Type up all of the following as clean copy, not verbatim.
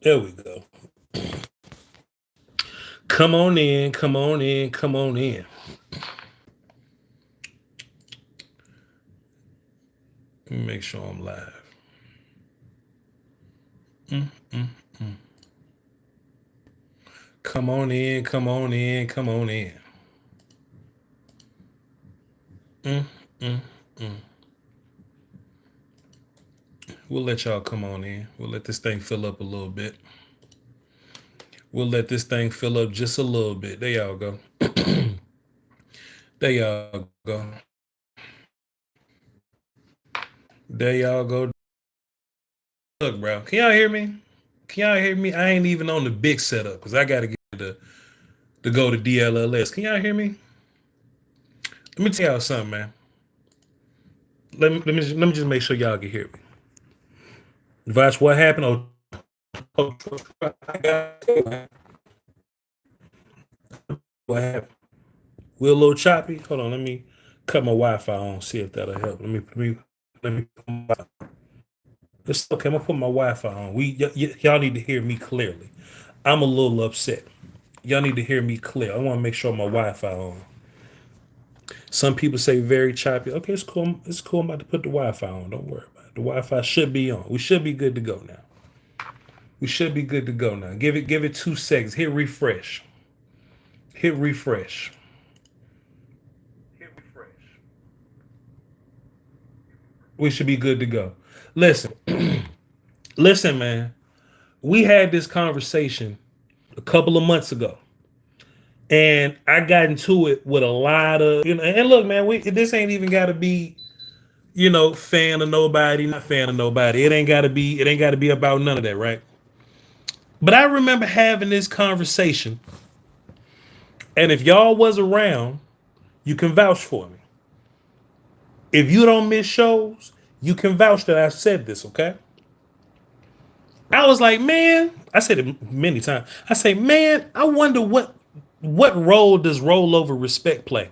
There we go. Come on in, come on in, come on in. Let me make sure I'm live. Come on in, come on in, come on in. We'll let y'all come on in. We'll let this thing fill up a little bit. We'll let this thing fill up just a little bit. There y'all go. There y'all go. There y'all go. Look, bro. Can y'all hear me? Can y'all hear me? I ain't even on the big setup because I got to get to go to DLLS. Can y'all hear me? Let me tell y'all something, man. Let me just make sure y'all can hear me. Voch, what happened? I got it. What happened? We're a little choppy. Hold on, let me cut my Wi-Fi on. See if that'll help. Let me. It's okay. I'm gonna put my Wi-Fi on. Y'all need to hear me clearly. I'm a little upset. Y'all need to hear me clear. I want to make sure my Wi-Fi on. Some people say very choppy. Okay, it's cool. It's cool. I'm about to put the Wi-Fi on. Don't worry about it. The Wi-Fi should be on. We should be good to go now. We should be good to go now. Give it 2 seconds. Hit refresh. Hit refresh. Hit refresh. We should be good to go. Listen. Listen, man. We had this conversation a couple of months ago. And I got into it with a lot of, and look, man, this ain't even got to be, fan of nobody, not fan of nobody. It ain't got to be about none of that, right? But I remember having this conversation, and if y'all was around, you can vouch for me. If you don't miss shows, you can vouch that I said this, okay? I was like, man, I said it many times. I say, man, I wonder what role does rollover respect play?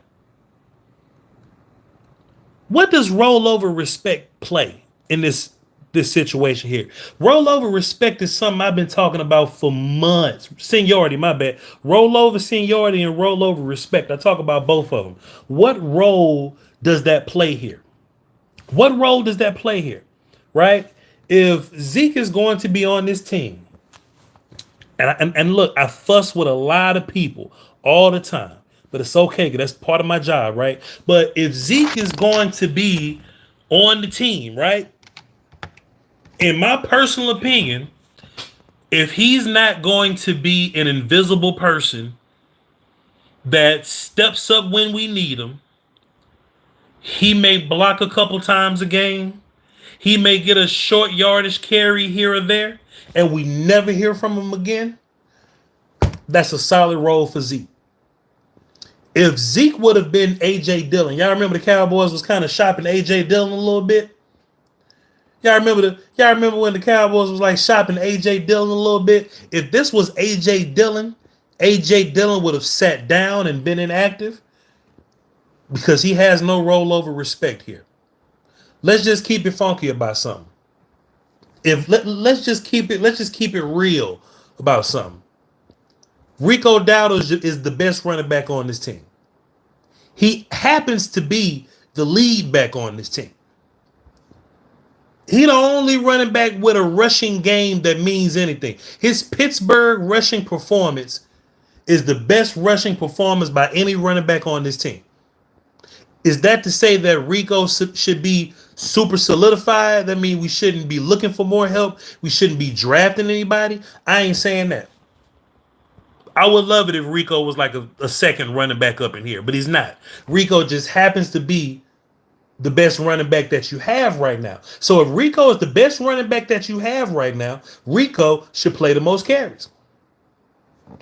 What does rollover respect play in this situation here? Rollover respect is something I've been talking about for months. Seniority, my bad. Rollover seniority and rollover respect. I talk about both of them. What role does that play here? What role does that play here? Right? If Zeke is going to be on this team, and look, I fuss with a lot of people all the time, but it's okay because that's part of my job, right? But if Zeke is going to be on the team, right? In my personal opinion, if he's not going to be an invisible person that steps up when we need him, he may block a couple times a game. He may get a short yardage carry here or there, and we never hear from him again. That's a solid role for Zeke. If Zeke would have been A.J. Dillon, y'all remember the Cowboys was kind of shopping A.J. Dillon a little bit? Y'all remember when the Cowboys was like shopping A.J. Dillon a little bit? If this was A.J. Dillon would have sat down and been inactive because he has no rollover respect here. Let's just keep it funky about something. Let's just keep it real about something. Rico Dowdle is the best running back on this team. He happens to be the lead back on this team. He the only running back with a rushing game that means anything. His Pittsburgh rushing performance is the best rushing performance by any running back on this team. Is that to say that Rico should be super solidified? That means we shouldn't be looking for more help. We shouldn't be drafting anybody. I ain't saying that. I would love it if Rico was like a second running back up in here, but he's not. Rico just happens to be the best running back that you have right now. So if Rico is the best running back that you have right now, Rico should play the most carries.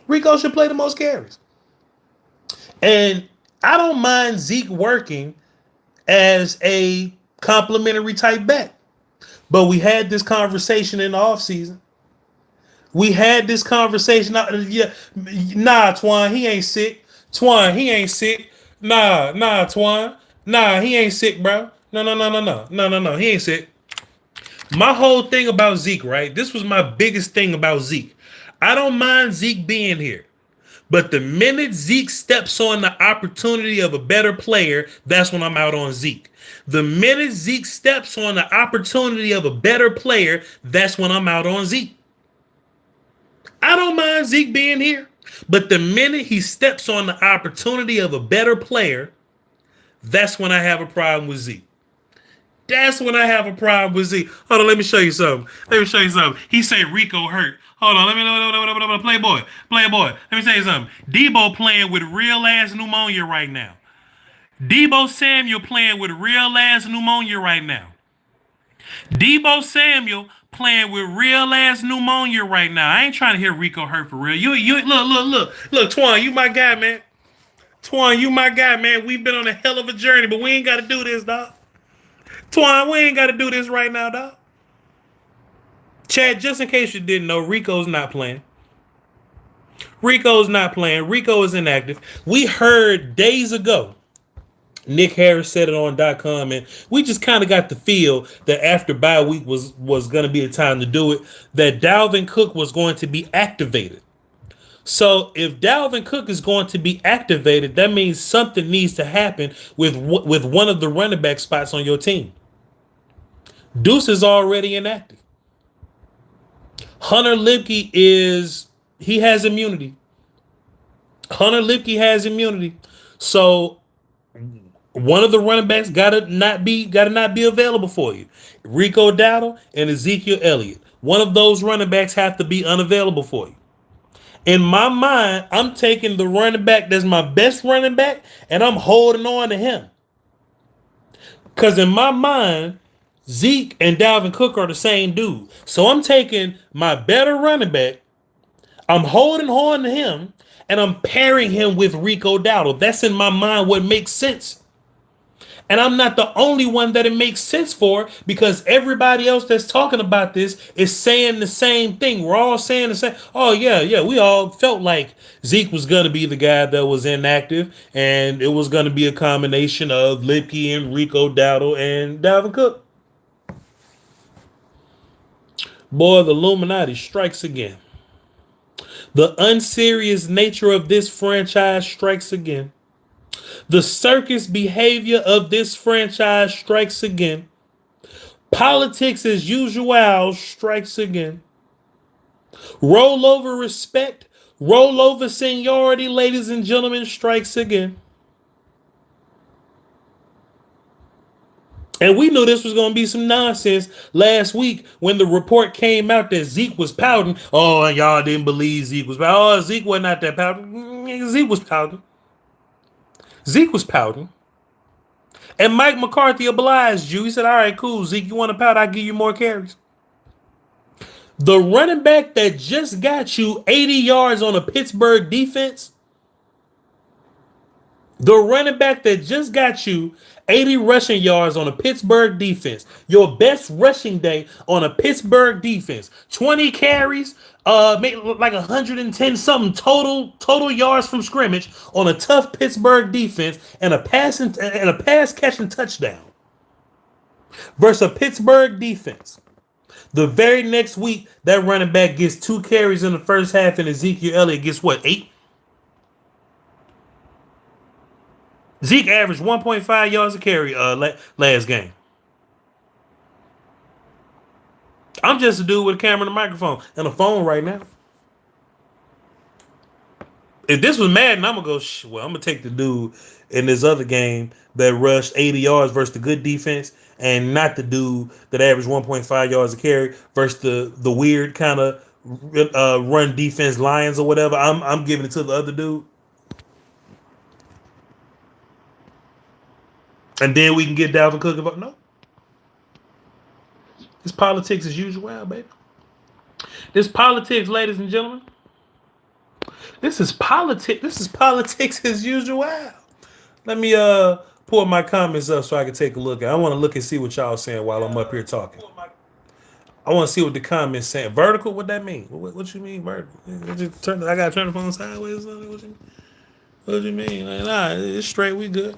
Rico should play the most carries. And I don't mind Zeke working as a complimentary type back. But we had this conversation in the offseason. We had this conversation. Nah, Twan, he ain't sick. Twan, he ain't sick. Nah, Twan. Nah, he ain't sick, bro. No. He ain't sick. My whole thing about Zeke, right? This was my biggest thing about Zeke. I don't mind Zeke being here. But the minute Zeke steps on the opportunity of a better player, that's when I'm out on Zeke. The minute Zeke steps on the opportunity of a better player, that's when I'm out on Zeke. I don't mind Zeke being here. But the minute he steps on the opportunity of a better player, that's when I have a problem with Zeke. That's when I have a problem with Zeke. Hold on, let me show you something. He say Rico hurt. Hold on, let me Playboy. Let me tell you something. Debo playing with real ass pneumonia right now. Debo Samuel playing with real ass pneumonia right now. Debo Samuel playing with real ass pneumonia right now. I ain't trying to hear Rico hurt for real. You look, Twan, you my guy, man. Twan, you my guy, man. We've been on a hell of a journey, but we ain't got to do this, dog. Twan, we ain't got to do this right now, dog. Chad, just in case you didn't know, Rico's not playing. Rico is inactive. We heard days ago, Nick Harris said it on .com, and we just kind of got the feel that after bye week was going to be a time to do it, that Dalvin Cook was going to be activated. So if Dalvin Cook is going to be activated, that means something needs to happen with one of the running back spots on your team. Deuce is already inactive. Hunter Lipke has immunity. So one of the running backs gotta not be available for you. Rico Dowdle and Ezekiel Elliott. One of those running backs have to be unavailable for you. In my mind, I'm taking the running back that's my best running back, and I'm holding on to him. Because in my mind, Zeke and Dalvin Cook are the same dude. So I'm taking my better running back, I'm holding on to him, and I'm pairing him with Rico Dowdle. That's in my mind what makes sense. And I'm not the only one that it makes sense for, because everybody else that's talking about this is saying the same thing. We're all saying the same. Oh, yeah. We all felt like Zeke was going to be the guy that was inactive, and it was going to be a combination of Lipke and Rico Dowdle and Dalvin Cook. Boy, the Illuminati strikes again. The unserious nature of this franchise strikes again. The circus behavior of this franchise strikes again. Politics as usual strikes again. Rollover respect, rollover seniority, ladies and gentlemen, strikes again. And we knew this was going to be some nonsense last week when the report came out that Zeke was pouting. Oh, and y'all didn't believe Zeke was pouting. Oh, Zeke was not that pouting. Zeke was pouting. And Mike McCarthy obliged you. He said, all right, cool, Zeke, you want to pout? I'll give you more carries. The running back that just got you 80 yards on a Pittsburgh defense, the running back that just got you 80 rushing yards on a Pittsburgh defense, your best rushing day on a Pittsburgh defense, 20 carries, like 110 something total yards from scrimmage on a tough Pittsburgh defense, and a pass catching touchdown versus a Pittsburgh defense. The very next week, that running back gets 2 carries in the first half, and Ezekiel Elliott gets what, 8? Zeke averaged 1.5 yards a carry last game. I'm just a dude with a camera and a microphone and a phone right now. If this was Madden, I'm going to go, I'm going to take the dude in this other game that rushed 80 yards versus the good defense, and not the dude that averaged 1.5 yards a carry versus the weird kind of run defense Lions or whatever. I'm giving it to the other dude. And then we can get Dalvin Cook involved. No. It's politics as usual, baby. This politics, ladies and gentlemen. This is politics as usual. Let me pull my comments up so I can take a look. I want to look and see what y'all saying while I'm up here talking. I want to see what the comments saying. Vertical, what that mean? What you mean vertical? I got to turn the phone sideways. What you mean? Like, nah, it's straight. We good.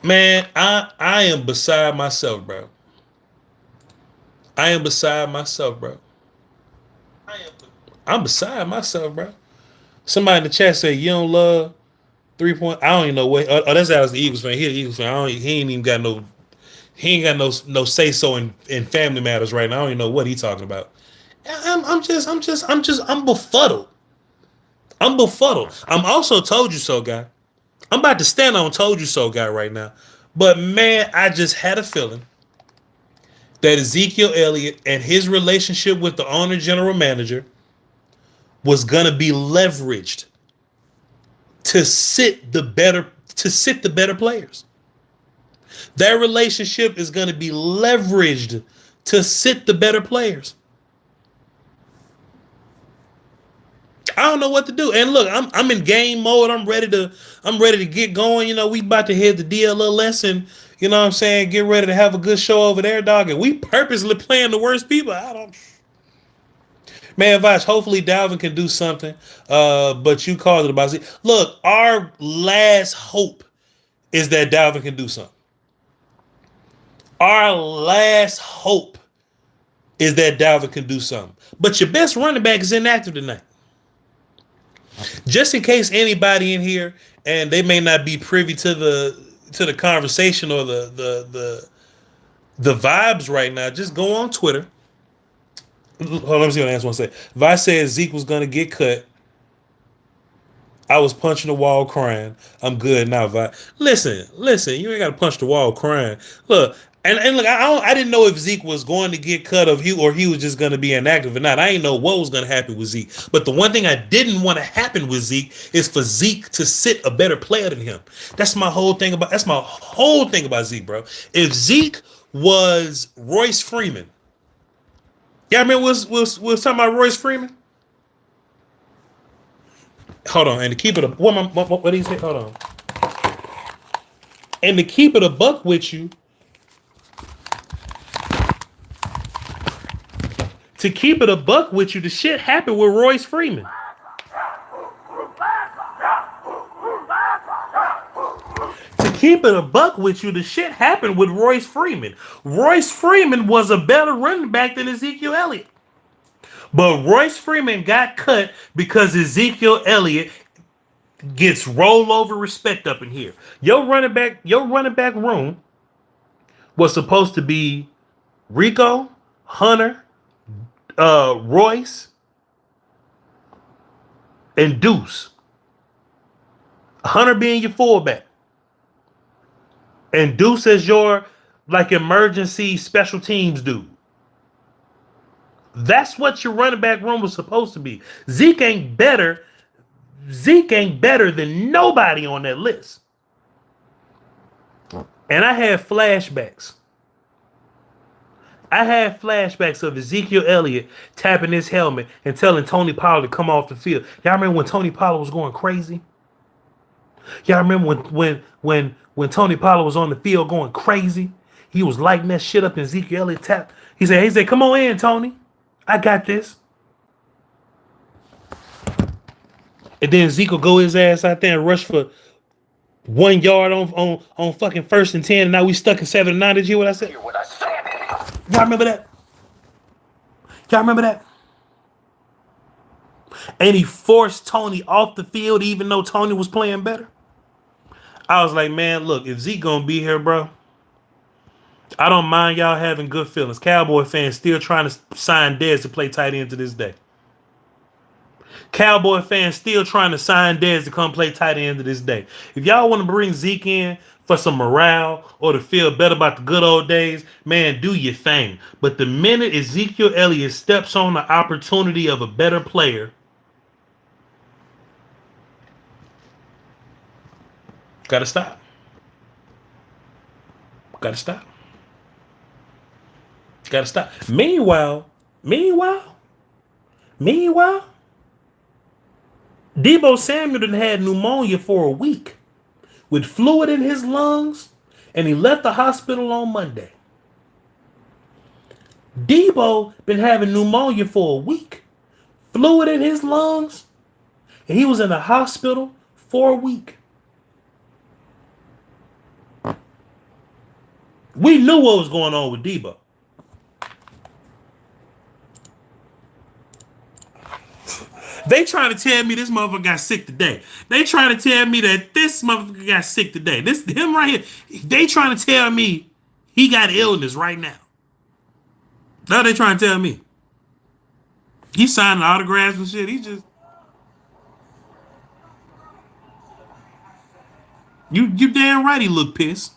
Man, I am beside myself, bro. I am beside myself, bro. I'm beside myself, bro. Somebody in the chat said you don't love 3 point. I don't even know what. Oh, that's Alex the Eagles fan. He the Eagles fan. He ain't even got no. He ain't got no say so in family matters right now. I don't even know what he talking about. I'm befuddled. I'm befuddled. I'm also told you so, guy. I'm about to stand on told you so, guy, right now. But man, I just had a feeling that Ezekiel Elliott and his relationship with the owner general manager was gonna be leveraged to sit the better players. That relationship is gonna be leveraged to sit the better players. I don't know what to do. And look, I'm in game mode. I'm ready to get going. You know, we about to hit the DLLS and you know what I'm saying, get ready to have a good show over there, dog. And we purposely playing the worst people. I don't Man, Voch, hopefully Dalvin can do something. But you called it about Z. Look, our last hope is that Dalvin can do something. Our last hope is that Dalvin can do something. But your best running back is inactive tonight. Just in case anybody in here and they may not be privy to the conversation or the vibes right now, just go on Twitter. Hold on, let me see what Answer want to say. Voch said Zeke was gonna get cut. I was punching the wall crying. I'm good now, Voch. Listen, you ain't gotta punch the wall crying. Look, and look, I didn't know if Zeke was going to get cut or he was just gonna be inactive or not. I didn't know what was gonna happen with Zeke. But the one thing I didn't want to happen with Zeke is for Zeke to sit a better player than him. That's my whole thing about Zeke, bro. If Zeke was Royce Freeman. Y'all remember we'll talking about Royce Freeman? Hold on, and to keep it what did he say? Hold on. And to keep it a buck with you, the shit happened with Royce Freeman. Keep it a buck with you, the shit happened with Royce Freeman. Royce Freeman was a better running back than Ezekiel Elliott. But Royce Freeman got cut because Ezekiel Elliott gets rollover respect up in here. Your running back room was supposed to be Rico, Hunter, Royce, and Deuce. Hunter being your fullback. And Deuce as your like emergency special teams dude. That's what your running back room was supposed to be. Zeke ain't better than nobody on that list. And I had flashbacks. Of Ezekiel Elliott tapping his helmet and telling Tony Pollard to come off the field. Y'all remember when Tony Pollard was going crazy? Y'all remember when Tony Pollard was on the field going crazy? He was lighting that shit up and Ezekiel Elliott tapped. He said, come on in, Tony. I got this. And then Zeke will go his ass out there and rush for 1 yard on fucking 1st and 10. And now we stuck in 7 and 9. Did you hear what I said? Y'all remember that? And he forced Tony off the field even though Tony was playing better. I was like, man, look, if Zeke gonna be here, bro, I don't mind y'all having good feelings. Cowboy fans still trying to sign Dez to play tight end to this day. Cowboy fans still trying to sign Dez to come play tight end to this day. If y'all want to bring Zeke in for some morale or to feel better about the good old days, man, do your thing. But the minute Ezekiel Elliott steps on the opportunity of a better player, gotta stop. Meanwhile, Deebo Samuel done had pneumonia for a week with fluid in his lungs, and he left the hospital on Monday. Deebo been having pneumonia for a week, fluid in his lungs, and he was in the hospital for a week. We knew what was going on with Deebo. They trying to tell me this motherfucker got sick today. They trying to tell me that this motherfucker got sick today. This him right here. They trying to tell me he got illness right now. That's what they trying to tell me. He signing autographs and shit. He just you damn right he look pissed.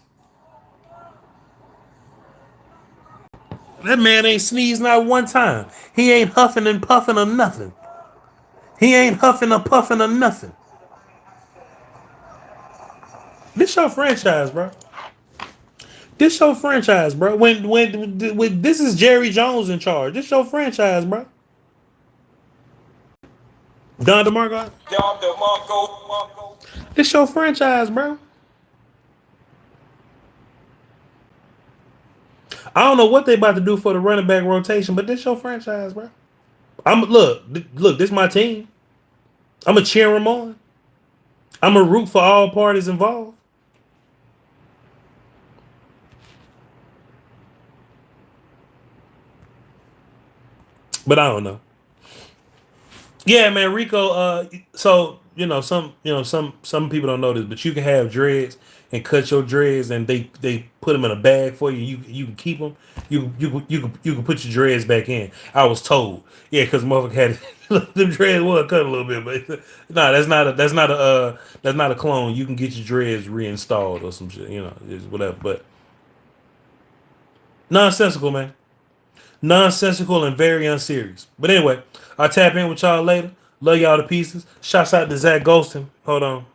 That man ain't sneezed not one time. He ain't huffing and puffing or nothing. He ain't huffing or puffing or nothing. This your franchise, bro. This your franchise, bro. When this is Jerry Jones in charge. This your franchise, bro. Don DeMarco. This your franchise, bro. I don't know what they about to do for the running back rotation, but this your franchise, bro. Look, this my team. I'm a cheer them on. I'm a root for all parties involved. But I don't know. Yeah, man, Rico. So some people don't know this, but you can have dreads and cut your dreads, and they put them in a bag for you. You can keep them. You can put your dreads back in. I was told, yeah, because motherfucker had them dreads was cut a little bit, but no, that's not a clone. You can get your dreads reinstalled or some shit. It's whatever. But nonsensical, man. Nonsensical and very unserious. But anyway, I'll tap in with y'all later. Love y'all to pieces. Shouts out to Zach Golston. Hold on.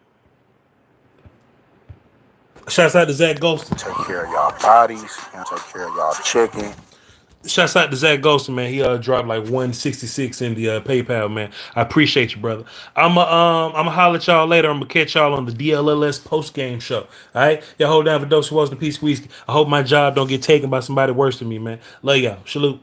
Shouts out to Zach Golston. Take care of y'all bodies and take care of y'all chicken. Shouts out to Zach Golston, man. He dropped like 166 in the PayPal, man. I appreciate you, brother. I'ma holler at y'all later. I'm gonna catch y'all on the DLLS post game show. All right, y'all hold down for Dose Wars and Peace Squeeze. I hope my job don't get taken by somebody worse than me, man. Love y'all. Salute.